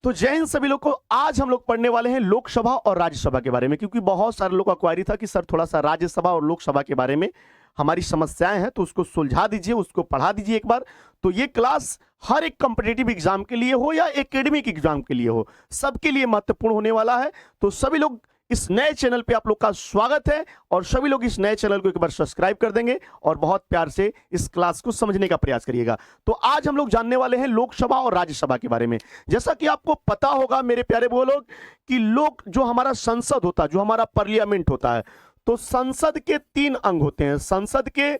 तो जय हिंद सभी लोग को। आज हम लोग पढ़ने वाले हैं लोकसभा और राज्यसभा के बारे में, क्योंकि बहुत सारे लोग का क्वारी था कि सर थोड़ा सा राज्यसभा और लोकसभा के बारे में हमारी समस्याएं हैं, तो उसको सुलझा दीजिए, उसको पढ़ा दीजिए एक बार। तो ये क्लास हर एक कॉम्पिटिटिव एग्जाम के लिए हो या एकेडमिक एग्जाम के लिए हो, सबके लिए महत्वपूर्ण होने वाला है। तो सभी लोग इस नए चैनल पे आप लोग का स्वागत है, और सभी लोग इस नए चैनल को एक बार सब्सक्राइब कर देंगे और बहुत प्यार से इस क्लास को समझने का प्रयास करिएगा। तो आज हम लोग जानने वाले हैं लोकसभा और राज्यसभा के बारे में। जैसा कि आपको पता होगा मेरे प्यारे वो लोग कि लोक जो हमारा संसद होता है, जो हमारा पार्लियामेंट होता है, तो संसद के 3 अंग होते हैं। संसद के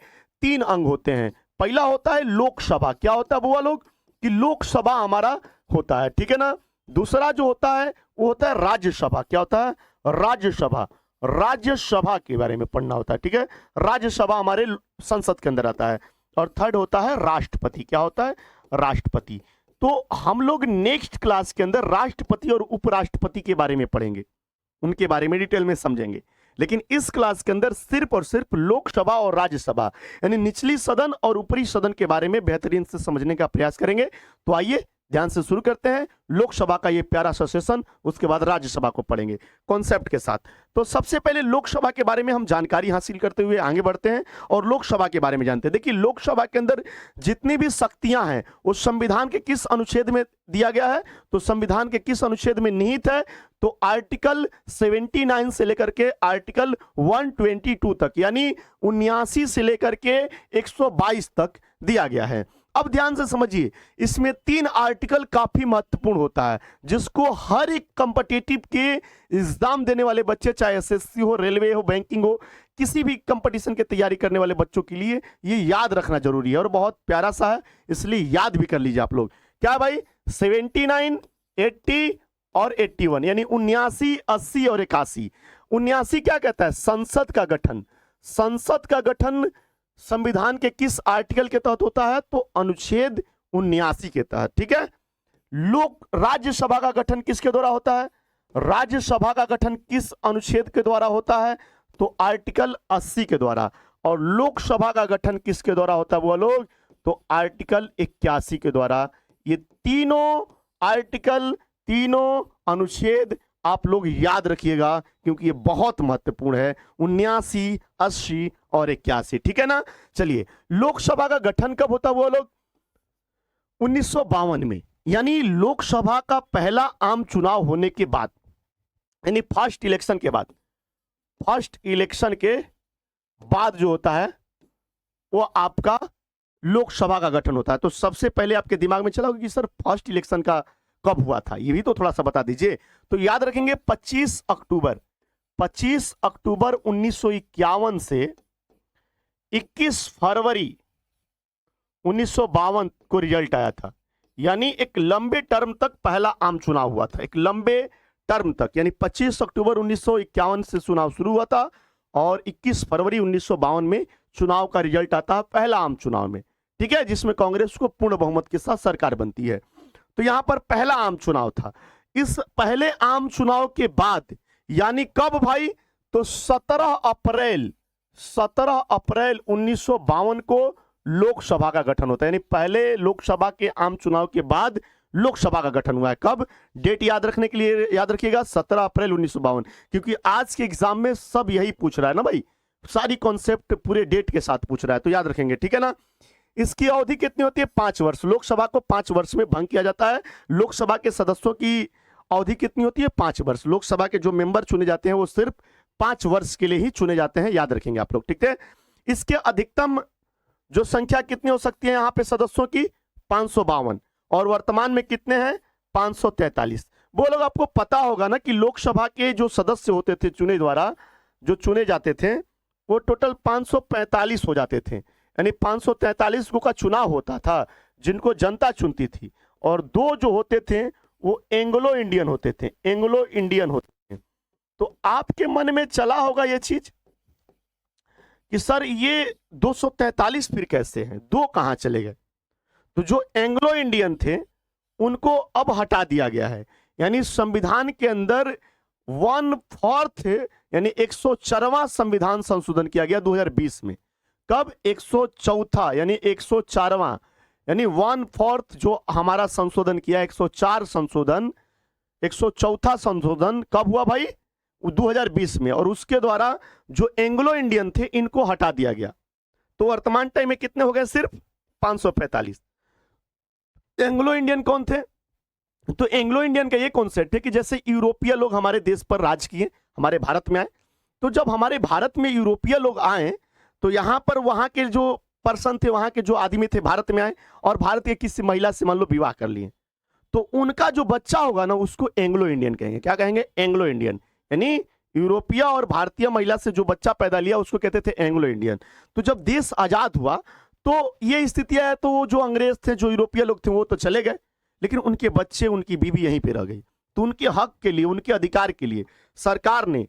3 अंग होते हैं। पहला होता है लोकसभा। क्या होता है बुआ लोग? कि लोकसभा हमारा होता है, ठीक है ना। दूसरा जो होता है वो होता है राज्यसभा। क्या होता है? राज्यसभा। राज्यसभा के बारे में पढ़ना होता है, ठीक है। राज्यसभा हमारे संसद के अंदर आता है। और थर्ड होता है राष्ट्रपति। क्या होता है? राष्ट्रपति। तो हम लोग नेक्स्ट क्लास के अंदर राष्ट्रपति और उपराष्ट्रपति के बारे में पढ़ेंगे, उनके बारे में डिटेल में समझेंगे। लेकिन इस क्लास के अंदर सिर्फ और सिर्फ लोकसभा और राज्यसभा यानी निचली सदन और ऊपरी सदन के बारे में बेहतरीन से समझने का प्रयास करेंगे। तो आइए ध्यान से शुरू करते हैं लोकसभा का ये प्यारा सा सेशन, उसके बाद राज्यसभा को पढ़ेंगे कॉन्सेप्ट के साथ। तो सबसे पहले लोकसभा के बारे में हम जानकारी हासिल करते हुए आगे बढ़ते हैं और लोकसभा के बारे में जानते हैं। देखिए, लोकसभा के अंदर जितनी भी शक्तियां हैं वो संविधान के किस अनुच्छेद में दिया गया है? तो संविधान के किस अनुच्छेद में निहित है? तो आर्टिकल 79 से लेकर के आर्टिकल 122 तक, यानी 79 से लेकर के 122 तक दिया गया है। अब ध्यान से समझिए, इसमें 3 आर्टिकल काफी महत्वपूर्ण होता है, जिसको हर एक कॉम्पिटिटिव के एग्जाम देने वाले बच्चे, चाहे एसएससी हो, रेलवे हो, बैंकिंग हो, किसी भी कंपटीशन की तैयारी करने वाले बच्चों के लिए ये याद रखना जरूरी है और बहुत प्यारा सा है, इसलिए याद भी कर लीजिए आप लोग। क्या भाई? 79, 80 और 81, यानी 79, 80 और 81। 79 क्या कहता है? संसद का गठन। संसद का गठन संविधान के किस आर्टिकल के तहत होता है? तो अनुच्छेद 79 के तहत, ठीक है। राज्यसभा का गठन किसके द्वारा होता है? राज्यसभा का गठन किस अनुच्छेद के द्वारा होता है? तो आर्टिकल 80 के द्वारा। और लोकसभा का गठन किसके द्वारा होता है वो लोग? तो आर्टिकल 81 के द्वारा। ये तीनों आर्टिकल, तीनों अनुच्छेद आप लोग याद रखिएगा, क्योंकि ये बहुत महत्वपूर्ण है। 79, 80 और 81, ठीक है ना। चलिए, लोकसभा का गठन कब होता है वो लोग? 1952 में, यानी लोकसभा का पहला आम चुनाव होने के बाद, यानी फर्स्ट इलेक्शन के बाद। फर्स्ट इलेक्शन के बाद जो होता है वो आपका लोकसभा का गठन होता है। तो सबसे पहले आपके दिमाग में चला होगा कि सर फर्स्ट इलेक्शन का कब हुआ था, ये भी तो थोड़ा सा बता दीजिए। तो याद रखेंगे 25 अक्टूबर 1951 से 21 फरवरी 1952 को रिजल्ट आया था। यानी एक लंबे टर्म तक पहला आम चुनाव हुआ था, एक लंबे टर्म तक, यानी 25 अक्टूबर 1951 से चुनाव शुरू हुआ था और 21 फरवरी 1952 में चुनाव का रिजल्ट आता है, पहला आम चुनाव में, ठीक है, जिसमें कांग्रेस को पूर्ण बहुमत के साथ सरकार बनती है। तो यहां पर पहला आम चुनाव था। इस पहले आम चुनाव के बाद, यानी कब भाई? तो 17 अप्रैल 1952 को लोकसभा का गठन होता है। यानी पहले लोकसभा के आम चुनाव के बाद लोकसभा का गठन हुआ है। कब? डेट याद रखने के लिए याद रखिएगा, 17 अप्रैल 1952, क्योंकि आज के एग्जाम में सब यही पूछ रहा है ना भाई, सारी कॉन्सेप्ट पूरे डेट के साथ पूछ रहा है, तो याद रखेंगे, ठीक है ना। इसकी अवधि कितनी होती है? 5 वर्ष। लोकसभा को 5 वर्ष में भंग किया जाता है। लोकसभा के सदस्यों की अवधि कितनी होती है? 5 वर्ष। लोकसभा के जो मेंबर चुने जाते हैं वो सिर्फ 5 वर्ष के लिए ही चुने जाते हैं, याद रखेंगे आप लोग, ठीक है। इसके अधिकतम जो संख्या कितनी हो सकती है यहाँ पे सदस्यों की? 552, और वर्तमान में कितने हैं? 543। वो लोग आपको पता होगा ना कि लोकसभा के जो सदस्य होते थे चुने द्वारा, जो चुने जाते थे, वो टोटल 545 हो जाते थे। यानी 543 का चुनाव होता था जिनको जनता चुनती थी, और 2 जो होते थे वो एंग्लो इंडियन होते थे, एंग्लो इंडियन होते थे। तो आपके मन में चला होगा ये चीज कि सर ये 243 फिर कैसे हैं, 2 कहां चले गए? तो जो एंग्लो इंडियन थे उनको अब हटा दिया गया है। यानी संविधान के अंदर 1/4 यानी 104वां संविधान संशोधन किया गया 2020 में। कब? 104 यानी 104वां, यानी 1/4 जो हमारा संशोधन किया, 104 संशोधन 104वां संशोधन कब हुआ भाई? 2020 में। और उसके द्वारा जो एंग्लो इंडियन थे इनको हटा दिया गया। तो वर्तमान टाइम में कितने हो गए? सिर्फ 545। एंग्लो इंडियन कौन थे? तो एंग्लो इंडियन का ये कॉन्सेप्ट है कि जैसे यूरोपीय लोग हमारे देश पर राज किए, हमारे भारत में आए, तो जब हमारे भारत में यूरोपीय लोग आए तो यहां पर वहां के जो पर्सन थे, वहां के जो आदमी थे भारत में आए और भारत के किसी महिला से मान लो विवाह कर लिए, तो उनका जो बच्चा होगा ना उसको एंग्लो इंडियन कहेंगे। क्या कहेंगे? Anglo Indian. यानी यूरोपीय और भारतीय महिला से जो बच्चा पैदा लिया उसको कहते थे एंग्लो इंडियन। तो जब देश आजाद हुआ तो ये स्थिति है, तो जो अंग्रेज थे, जो यूरोपीय लोग थे वो तो चले गए, लेकिन उनके बच्चे, उनकी बीवी यहीं पे रह गई। तो उनके हक के लिए, उनके अधिकार के लिए सरकार ने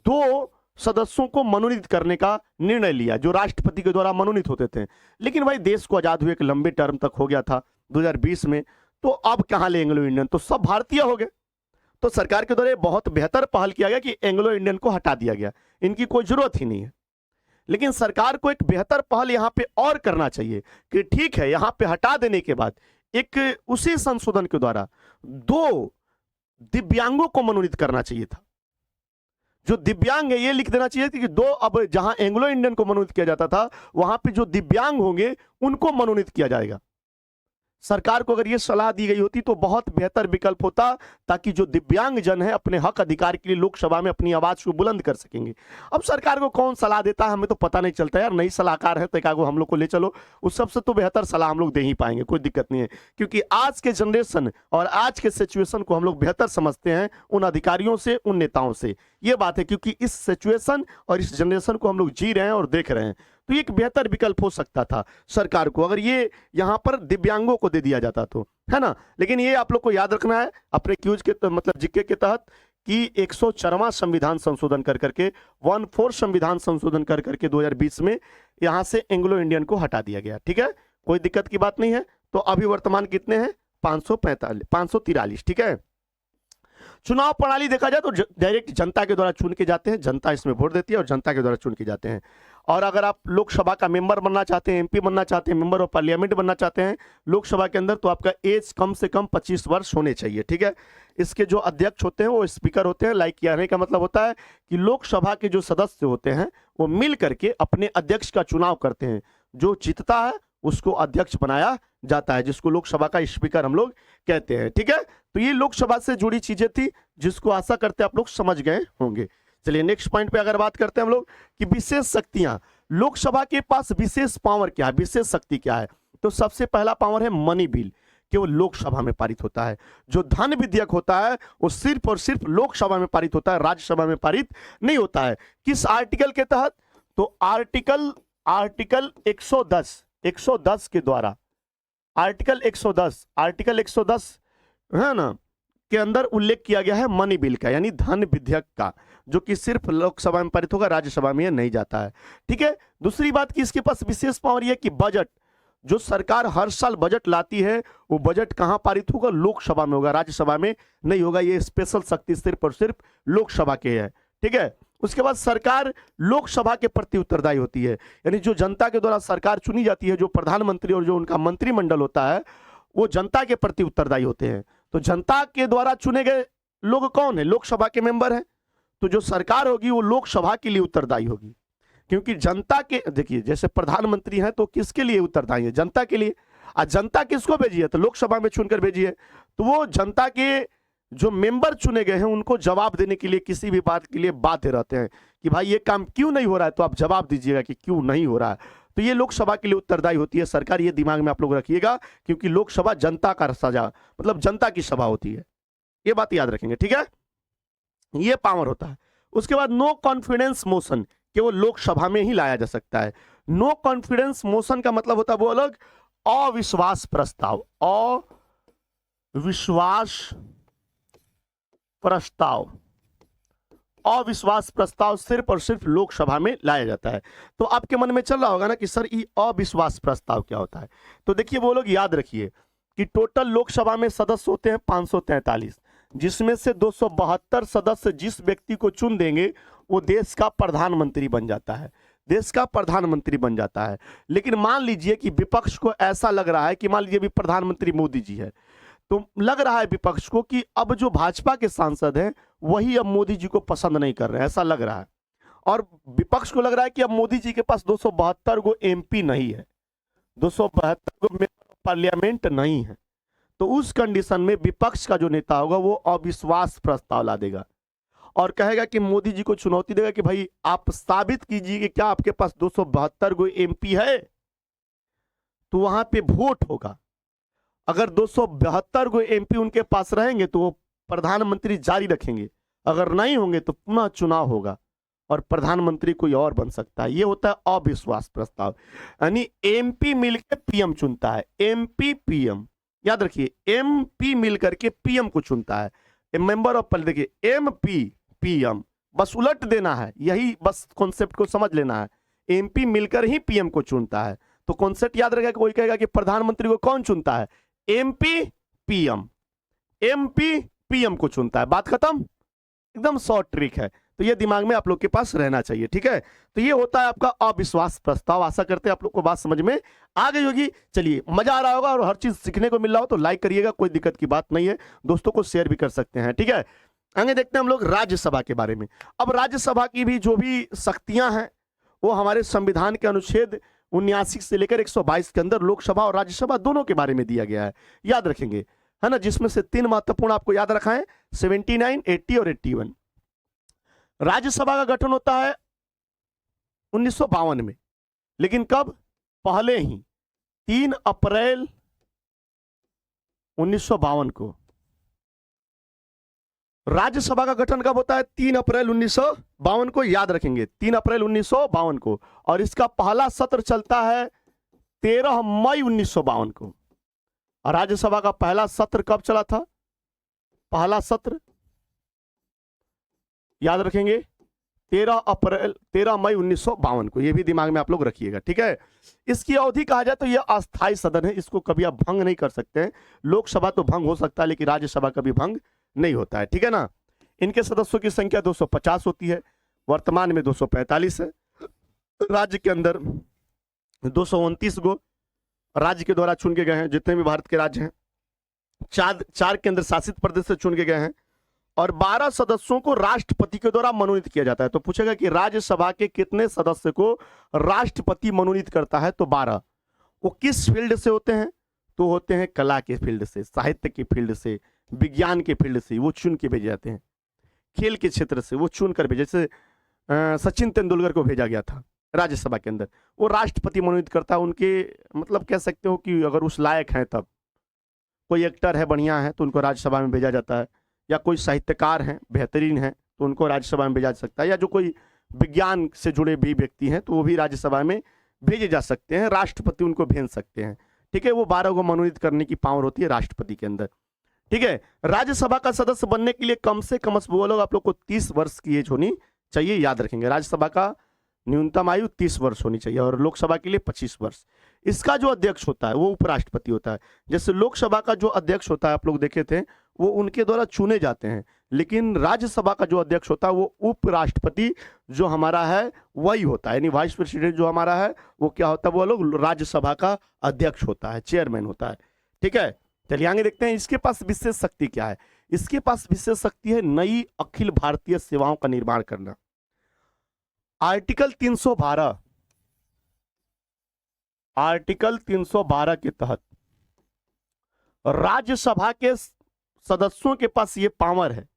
2 सदस्यों को मनोनीत करने का निर्णय लिया जो राष्ट्रपति के द्वारा मनोनीत होते थे। लेकिन भाई देश को आजाद हुए एक लंबे टर्म तक हो गया था 2020 में, तो अब कहां ले एंग्लो इंडियन? तो सब भारतीय हो गए। तो सरकार के द्वारा बहुत बेहतर पहल किया गया कि एंग्लो इंडियन को हटा दिया गया, इनकी कोई जरूरत ही नहीं है। लेकिन सरकार को एक बेहतर पहल यहां पे और करना चाहिए कि ठीक है, यहां पे हटा देने के बाद एक उसी संशोधन के द्वारा 2 दिव्यांगों को मनोनीत करना चाहिए था। जो दिव्यांग है ये लिख देना चाहिए थी कि 2, अब जहां एंग्लो इंडियन को मनोनीत किया जाता था वहां पे जो दिव्यांग होंगे उनको मनोनीत किया जाएगा। सरकार को अगर ये सलाह दी गई होती तो बहुत बेहतर विकल्प होता, ताकि जो दिव्यांग जन है अपने हक अधिकार के लिए लोकसभा में अपनी आवाज को बुलंद कर सकेंगे। अब सरकार को कौन सलाह देता है हमें तो पता नहीं चलता यार। नई सलाहकार है तो एकागो हम लोग को ले चलो, उस सबसे तो बेहतर सलाह हम लोग दे ही पाएंगे, कोई दिक्कत नहीं है। क्योंकि आज के जनरेशन और आज के सिचुएशन को हम लोग बेहतर समझते हैं उन अधिकारियों से, उन नेताओं से। ये बात है, क्योंकि इस सिचुएशन और इस जनरेशन को हम लोग जी रहे हैं और देख रहे हैं। तो ये एक बेहतर विकल्प हो सकता था सरकार को, अगर ये यहां पर दिव्यांगों को दे दिया जाता तो, है ना। लेकिन ये आप लोग को याद रखना है अपने क्यूज के मतलब जीके के तहत कि 104वां संविधान संशोधन कर करके 14 संविधान संशोधन कर करके 2020 में यहां से एंग्लो इंडियन को हटा दिया गया। ठीक है, कोई दिक्कत की बात नहीं है। तो अभी वर्तमान कितने हैं? 543। ठीक है। चुनाव प्रणाली देखा जाए तो डायरेक्ट जनता के द्वारा चुन के जाते हैं, जनता इसमें वोट देती है और जनता के द्वारा चुन के जाते हैं। और अगर आप लोकसभा का मेंबर बनना चाहते हैं, एमपी बनना चाहते हैं, मेंबर ऑफ पार्लियामेंट बनना चाहते हैं लोकसभा के अंदर, तो आपका एज कम से कम 25 वर्ष होने चाहिए। ठीक है। इसके जो अध्यक्ष होते हैं वो स्पीकर होते हैं। लाइक कहने का मतलब होता है कि लोकसभा के जो सदस्य होते हैं वो मिल करके अपने अध्यक्ष का चुनाव करते हैं। जो जीतता है उसको अध्यक्ष बनाया जाता है, जिसको लोकसभा का स्पीकर हम लोग कहते हैं। ठीक है। तो ये लोकसभा से जुड़ी चीजें थी जिसको आशा करते हैं आप लोग समझ गए होंगे। चलिए नेक्स्ट पॉइंट पे अगर बात करते हैं हम लोग कि विशेष शक्तियां, लोकसभा के पास विशेष पावर क्या है, विशेष शक्ति क्या है? तो सबसे पहला पावर है मनी बिल, केवल लोकसभा में पारित होता है। जो धन विधेयक होता है वो सिर्फ और सिर्फ लोकसभा में पारित होता है, राज्यसभा में पारित नहीं होता है। किस आर्टिकल के तहत? तो आर्टिकल 110 के द्वारा, आर्टिकल 110 है ना, के अंदर उल्लेख किया गया है मनी बिल का, यानी धन विधेयक का, जो कि सिर्फ लोकसभा में पारित होगा, राज्यसभा में नहीं जाता है। ठीक है। दूसरी बात कि इसके पास विशेष पावर यह कि बजट, जो सरकार हर साल बजट लाती है वो बजट कहां पारित होगा? लोकसभा में होगा, राज्यसभा में नहीं होगा। ये स्पेशल शक्ति सिर्फ और सिर्फ लोकसभा के है। ठीक है। उसके बाद सरकार लोकसभा के प्रति उत्तरदायी होती है, यानी जो जनता के द्वारा सरकार चुनी जाती है, जो प्रधानमंत्री और जो उनका मंत्रिमंडल होता है वो जनता के प्रति उत्तरदायी होते हैं। तो जनता के द्वारा चुने गए लोग कौन है? लोकसभा के मेंबर हैं। तो जो सरकार होगी वो लोकसभा के लिए उत्तरदायी होगी, क्योंकि जनता के, देखिए जैसे प्रधानमंत्री हैं तो किसके लिए उत्तरदायी है? जनता के लिए। और जनता किसको भेजी है? तो लोकसभा में चुनकर भेजी है। तो वो जनता के जो मेंबर चुने गए हैं उनको जवाब देने के लिए, किसी भी बात के लिए बाध्य रहते हैं कि भाई ये काम क्यों नहीं हो रहा है, तो आप जवाब दीजिएगा कि क्यों नहीं हो रहा है। तो ये लोकसभा के लिए उत्तरदायी होती है सरकार। ये दिमाग में आप लोग रखिएगा, क्योंकि लोकसभा जनता का सजा, मतलब जनता की सभा होती है। ये बात याद रखेंगे। ठीक है। ये पावर होता है। उसके बाद नो कॉन्फिडेंस मोशन केवल लोकसभा में ही लाया जा सकता है। नो कॉन्फिडेंस मोशन का मतलब होता है वो अलग, अविश्वास प्रस्ताव, अविश्वास प्रस्ताव सिर्फ और सिर्फ लोकसभा में लाया जाता है। तो आपके मन में चल रहा होगा ना कि सर ये अविश्वास प्रस्ताव क्या होता है? तो देखिए वो लोग याद रखिए कि टोटल लोकसभा में सदस्य होते हैं 543, जिसमें से 272 सदस्य जिस व्यक्ति को चुन देंगे वो देश का प्रधानमंत्री बन जाता है, देश का प्रधानमंत्री बन जाता है। लेकिन मान लीजिए कि विपक्ष को ऐसा लग रहा है कि मान लीजिए भी प्रधानमंत्री मोदी जी है, तो लग रहा है विपक्ष को कि अब जो भाजपा के सांसद हैं वही अब मोदी जी को पसंद नहीं कर रहे हैं, ऐसा लग रहा है। और विपक्ष को लग रहा है कि अब मोदी जी के पास 272 गो एमपी नहीं है, 272 गो मेंबर ऑफ पार्लियामेंट नहीं है। तो उस कंडीशन में विपक्ष का जो नेता होगा वो अविश्वास प्रस्ताव ला देगा और कहेगा कि मोदी जी को चुनौती देगा कि भाई आप साबित कीजिए कि क्या आपके पास 272 गो एमपी है। तो वहां पे वोट होगा। अगर 272 गो एमपी उनके पास रहेंगे तो वो प्रधानमंत्री जारी रखेंगे, अगर नहीं होंगे तो पुनः चुनाव होगा और प्रधानमंत्री कोई और बन सकता है। ये होता है अविश्वास प्रस्ताव, यानी एमपी मिलकर पीएम चुनता है। एमपी पीएम, याद रखिए, एमपी मिलकर के पीएम को चुनता है। मेंबर ऑफ पार्लियामेंट, देखिए एमपी पीएम, बस उलट देना है, यही बस कॉन्सेप्ट को समझ लेना है। एमपी मिलकर ही पीएम को चुनता है। तो कॉन्सेप्ट याद रखेगा, कोई कहेगा कि प्रधानमंत्री को कौन चुनता है, एमपी पीएम, एमपी पीएम को चुनता है, बात खत्म। एकदम शॉर्ट ट्रिक है, तो ये दिमाग में आप लोग के पास रहना चाहिए, ठीक है। तो ये होता है आपका अविश्वास प्रस्ताव। आशा करते हैं आप लोग को बात समझ में आ गई होगी। चलिए, मजा आ रहा होगा और हर चीज सीखने को मिल रहा हो तो लाइक करिएगा, कोई दिक्कत की बात नहीं है, दोस्तों को शेयर भी कर सकते हैं, ठीक है। आगे देखते हैं हम लोग राज्यसभा के बारे में। अब राज्यसभा की भी जो भी शक्तियां हैं वो हमारे संविधान के अनुच्छेद 79 से लेकर 122 के अंदर लोकसभा और राज्यसभा दोनों के बारे में दिया गया है, याद रखेंगे, है ना। जिसमें से 3 महत्वपूर्ण आपको याद रखा है, 79, 80 और 81। राज्यसभा का गठन होता है 1952 में, लेकिन कब, पहले ही 3 अप्रैल 1952 को। राज्यसभा का गठन कब होता है, 3 अप्रैल 1952 को, याद रखेंगे, 3 अप्रैल 1952 को। और इसका पहला सत्र चलता है 13 मई 1952 को। और राज्यसभा का पहला सत्र कब चला था, पहला सत्र याद रखेंगे 13 मई 1952 को। यह भी दिमाग में आप लोग रखिएगा, ठीक है। इसकी अवधि कहा जाए तो यह अस्थायी सदन है, इसको कभी आप भंग नहीं कर सकते हैं। लोकसभा तो भंग हो सकता है लेकिन राज्यसभा कभी भंग नहीं होता है, ठीक है ना। इनके सदस्यों की संख्या 250 होती है, वर्तमान में 245 है। राज्य के अंदर 229 गो राज्य के द्वारा चुन के गए हैं, जितने भी भारत के राज्य हैं। 4 केंद्र शासित प्रदेश से चुन के गए हैं और 12 सदस्यों को राष्ट्रपति के द्वारा मनोनीत किया जाता है। तो पूछेगा कि राज्यसभा के कितने सदस्य को राष्ट्रपति मनोनीत करता है, तो 12। वो किस फील्ड से होते हैं, तो होते हैं कला के फील्ड से, साहित्य के फील्ड से, विज्ञान के फील्ड से, वो चुन के भेजे जाते हैं। खेल के क्षेत्र से वो चुन कर भेजे, जैसे सचिन तेंदुलकर को भेजा गया था राज्यसभा के अंदर, वो राष्ट्रपति मनोनीत करता है। उनके मतलब कह सकते हो कि अगर उस लायक हैं, तब कोई एक्टर है बढ़िया है तो उनको राज्यसभा में भेजा जाता है, या कोई साहित्यकार हैं बेहतरीन हैं तो उनको राज्यसभा में भेजा जा सकता है, या जो कोई विज्ञान से जुड़े भी व्यक्ति हैं तो वो भी राज्यसभा में भेजे जा सकते हैं, राष्ट्रपति उनको भेज सकते हैं, ठीक है। वो 12 को मनोनीत करने की पावर होती है राष्ट्रपति के अंदर, ठीक है। राज्यसभा का सदस्य बनने के लिए कम से कम वो लोग आप लोग को 30 वर्ष की एज होनी चाहिए, याद रखेंगे। राज्यसभा का न्यूनतम आयु 30 वर्ष होनी चाहिए और लोकसभा के लिए 25 वर्ष। इसका जो अध्यक्ष होता है वो उपराष्ट्रपति होता है। जैसे लोकसभा का जो अध्यक्ष होता है आप लोग देखे थे वो उनके द्वारा चुने जाते हैं, लेकिन राज्यसभा का जो अध्यक्ष होता है वो उपराष्ट्रपति जो हमारा है वही होता है, यानी वाइस प्रेसिडेंट जो हमारा है वो क्या होता है, वो लोग राज्यसभा का अध्यक्ष होता है, चेयरमैन होता है, ठीक है। चलिए आगे देखते हैं इसके पास विशेष शक्ति क्या है। इसके पास विशेष शक्ति है नई अखिल भारतीय सेवाओं का निर्माण करना। आर्टिकल 312 के तहत राज्यसभा के सदस्यों के पास ये पावर है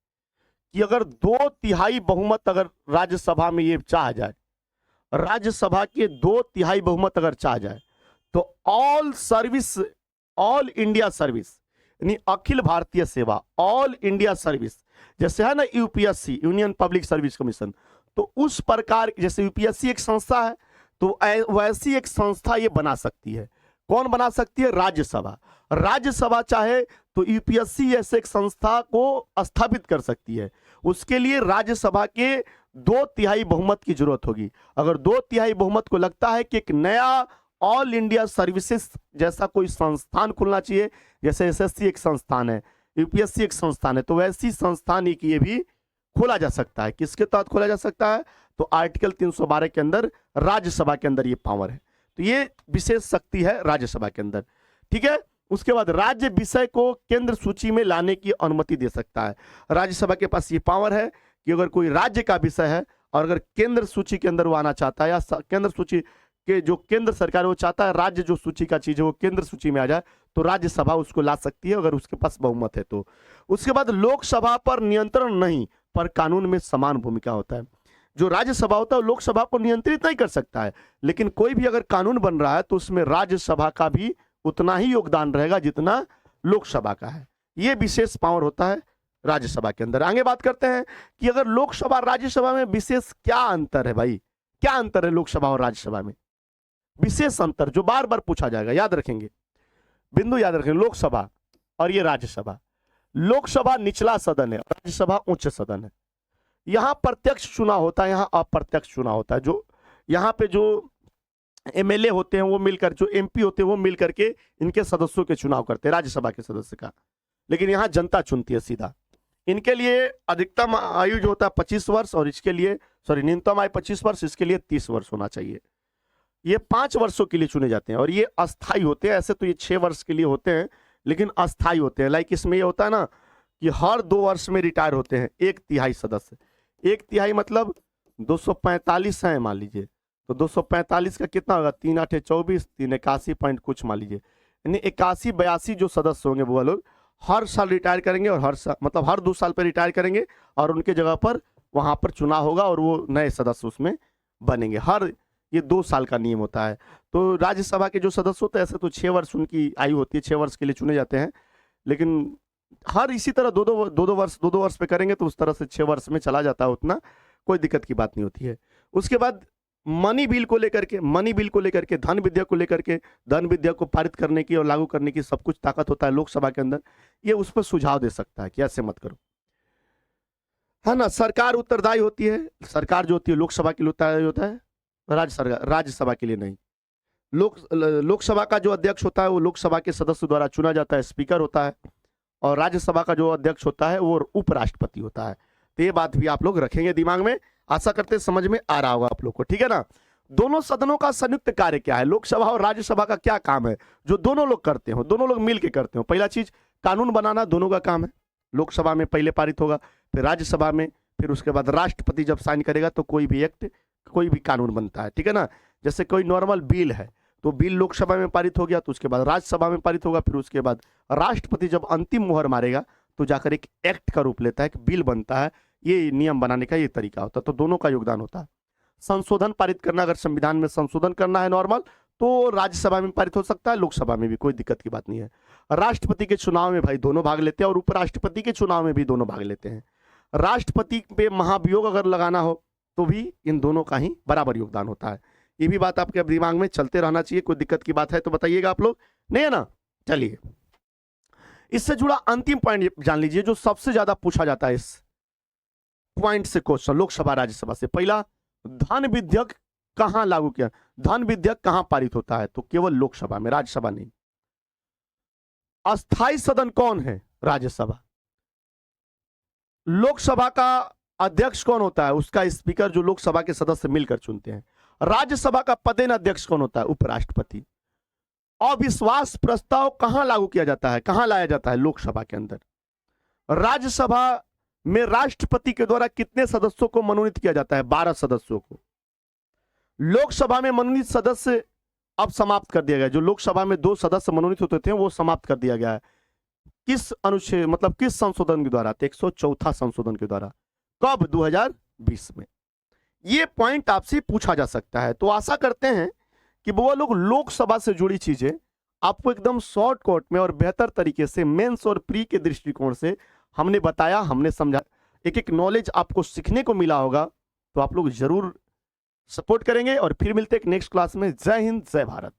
कि अगर 2/3 बहुमत अगर राज्यसभा में ये चाह जाए, राज्यसभा के 2/3 बहुमत अगर चाह जाए तो ऑल इंडिया सर्विस यानी अखिल भारतीय सेवा, ऑल इंडिया सर्विस, जैसे है ना UPSC, union public service commission, तो उस प्रकार जैसे यूपीएससी एक संस्था है तो वैसी एक संस्था ये बना सकती है। कौन बना सकती है, राज्यसभा। राज्यसभा चाहे तो यूपीएससी ऐसे एक संस्था को स्थापित कर सकती है। उसके लिए राज्यसभा के 2/3 बहुमत की जरूरत होगी। अगर 2/3 बहुमत को लगता है कि एक नया ऑल इंडिया सर्विसेज जैसा कोई संस्थान खुलना चाहिए, जैसे एसएससी एक संस्थान है, यूपीएससी एक संस्थान है, तो वैसी संस्थान एक ये भी खोला जा सकता है। किसके तहत खोला जा सकता है, तो आर्टिकल 312 के अंदर राज्यसभा के अंदर ये पावर है। तो ये विशेष शक्ति है राज्यसभा के अंदर, ठीक है। उसके बाद राज्य विषय को केंद्र सूची में लाने की अनुमति दे सकता है। राज्यसभा के पास ये पावर है कि अगर कोई राज्य का विषय है और अगर केंद्र सूची के अंदर वो आना चाहता है या केंद्र सूची के जो केंद्र सरकार वो चाहता है राज्य जो सूची का चीज है वो केंद्र सूची में आ जाए, तो राज्यसभा उसको ला सकती है अगर उसके पास बहुमत है तो। उसके बाद लोकसभा पर नियंत्रण नहीं, पर कानून में समान भूमिका होता है। जो राज्यसभा होता है लोकसभा को नियंत्रित नहीं कर सकता है, लेकिन कोई भी अगर कानून बन रहा है तो उसमें राज्यसभा का भी उतना ही योगदान रहेगा जितना लोकसभा का है। यह विशेष पावर होता है राज्यसभा के अंदर। आगे बात करते हैं कि अगर लोकसभा राज्यसभा में विशेष क्या अंतर है भाई, क्या अंतर है लोकसभा और राज्यसभा में? विशेष अंतर जो बार बार पूछा जाएगा, याद रखेंगे, बिंदु याद रखेंगे। लोकसभा और ये राज्यसभा, लोकसभा निचला सदन है, राज्यसभा उच्च सदन है। यहां प्रत्यक्ष चुनाव होता है, यहां अप्रत्यक्ष चुनाव होता है। जो यहाँ पे जो एमएलए होते हैं वो मिलकर, जो एमपी होते हैं वो मिलकर के इनके सदस्यों के चुनाव करते हैं, राज्यसभा के सदस्य का। लेकिन यहाँ जनता चुनती है सीधा। इनके लिए अधिकतम आयु जो होता है 25 वर्ष और इसके लिए न्यूनतम आयु 25 वर्ष, इसके लिए 30 वर्ष होना चाहिए। ये 5 वर्षों के लिए चुने जाते हैं और ये अस्थायी होते हैं। ऐसे तो ये 6 वर्ष के लिए होते हैं लेकिन अस्थायी होते हैं। लाइक इसमें ये होता है ना कि हर 2 वर्ष में रिटायर होते हैं 1/3 सदस्य। 1/3 मतलब 245 है मान लीजिए, तो 245 का कितना होगा? 3 8 24, 3 81 पॉइंट कुछ मान लीजिए, यानी 81-82 जो सदस्य होंगे वो लोग हर साल रिटायर करेंगे और हर साल मतलब हर 2 साल पर रिटायर करेंगे और उनके जगह पर वहां पर चुनाव होगा और वो नए सदस्य उसमें बनेंगे। हर ये 2 साल का नियम होता है। तो राज्यसभा के जो सदस्य होते हैं ऐसे तो 6 वर्ष उनकी आयु होती है, 6 वर्ष के लिए चुने जाते हैं। लेकिन हर इसी तरह 2-2 वर्ष पे करेंगे तो उस तरह से 6 वर्ष में चला जाता है, उतना कोई दिक्कत की बात नहीं होती है। उसके बाद मनी बिल को लेकर के, धन विधेयक को लेकर के, धन विधेयक को पारित करने की और लागू करने की सब कुछ ताकत होता है लोकसभा के अंदर। ये उस पर सुझाव दे सकता है कि ऐसे मत करो, है ना। सरकार उत्तरदायी होती है, सरकार जो होती है लोकसभा के लिए उत्तरदायी होता है, राज्यसभा के लिए नहीं। लोकसभा का जो अध्यक्ष होता है वो लोकसभा के सदस्य द्वारा चुना जाता है, स्पीकर होता है। और राज्यसभा का जो अध्यक्ष होता है वो उपराष्ट्रपति होता है। तो ये बात भी आप लोग रखेंगे दिमाग में। आशा करते समझ में आ रहा होगा आप लोग को, ठीक है ना। दोनों सदनों का संयुक्त कार्य क्या है, लोकसभा और राज्यसभा का क्या काम है जो दोनों लोग करते हो, दोनों लोग मिलकर करते हो। पहला चीज कानून बनाना दोनों का काम है। लोकसभा में पहले पारित होगा, फिर राज्यसभा में, फिर उसके बाद राष्ट्रपति जब साइन करेगा तो कोई भी एक्ट, कोई भी कानून बनता है, ठीक है ना। जैसे कोई नॉर्मल बिल है तो बिल लोकसभा में पारित हो गया तो उसके बाद राज्यसभा में पारित होगा, फिर उसके बाद राष्ट्रपति जब अंतिम मुहर मारेगा तो जाकर एक एक्ट का रूप लेता है, एक बिल बनता है। ये नियम बनाने का ये तरीका होता है, तो दोनों का योगदान होता है। संशोधन पारित करना, अगर संविधान में संशोधन करना है नॉर्मल, तो राज्यसभा में पारित हो सकता है, लोकसभा में भी, कोई दिक्कत की बात नहीं है। राष्ट्रपति के चुनाव में भाई दोनों भाग लेते हैं और उपराष्ट्रपति के चुनाव में भी दोनों भाग लेते हैं। राष्ट्रपति पे महाभियोग अगर लगाना हो तो भी इन दोनों का ही बराबर योगदान होता है। ये भी बात आपके दिमाग में चलते रहना चाहिए। कोई दिक्कत की बात है तो बताइएगा आप लोग, नहीं है ना। चलिए, इससे जुड़ा अंतिम पॉइंट जान लीजिए जो सबसे ज्यादा पूछा जाता है इस पॉइंट से क्वेश्चन लोकसभा राज्यसभा से। पहला, धन विधेयक कहां लागू किया, धन विधेयक कहां पारित होता है? तो केवल लोकसभा में, राज्यसभा नहीं। अस्थायी सदन कौन है? राज्यसभा। लोकसभा का अध्यक्ष कौन होता है? उसका स्पीकर जो लोकसभा के सदस्य मिलकर चुनते हैं। राज्यसभा का पदेन अध्यक्ष कौन होता है? उपराष्ट्रपति। अविश्वास प्रस्ताव कहां लागू किया जाता है, कहां लाया जाता है? लोकसभा के अंदर। राज्यसभा में राष्ट्रपति के द्वारा कितने सदस्यों को मनोनीत किया जाता है? 12 सदस्यों को। लोकसभा में मनोनीत सदस्य अब समाप्त कर दिया गया। जो लोकसभा में 2 सदस्य मनोनीत होते थे वो समाप्त कर दिया गया है। किस अनुच्छेद, मतलब किस संशोधन के द्वारा? 104 संशोधन के द्वारा। कब? 2020 में। ये पॉइंट आपसे पूछा जा सकता है। तो आशा करते हैं कि वो लोग लोकसभा से जुड़ी चीजें आपको एकदम शॉर्टकट में और बेहतर तरीके से मेंस और प्री के दृष्टिकोण से हमने बताया, हमने समझा, एक एक नॉलेज आपको सीखने को मिला होगा। तो आप लोग जरूर सपोर्ट करेंगे और फिर मिलते हैं नेक्स्ट क्लास में। जय हिंद, जय भारत।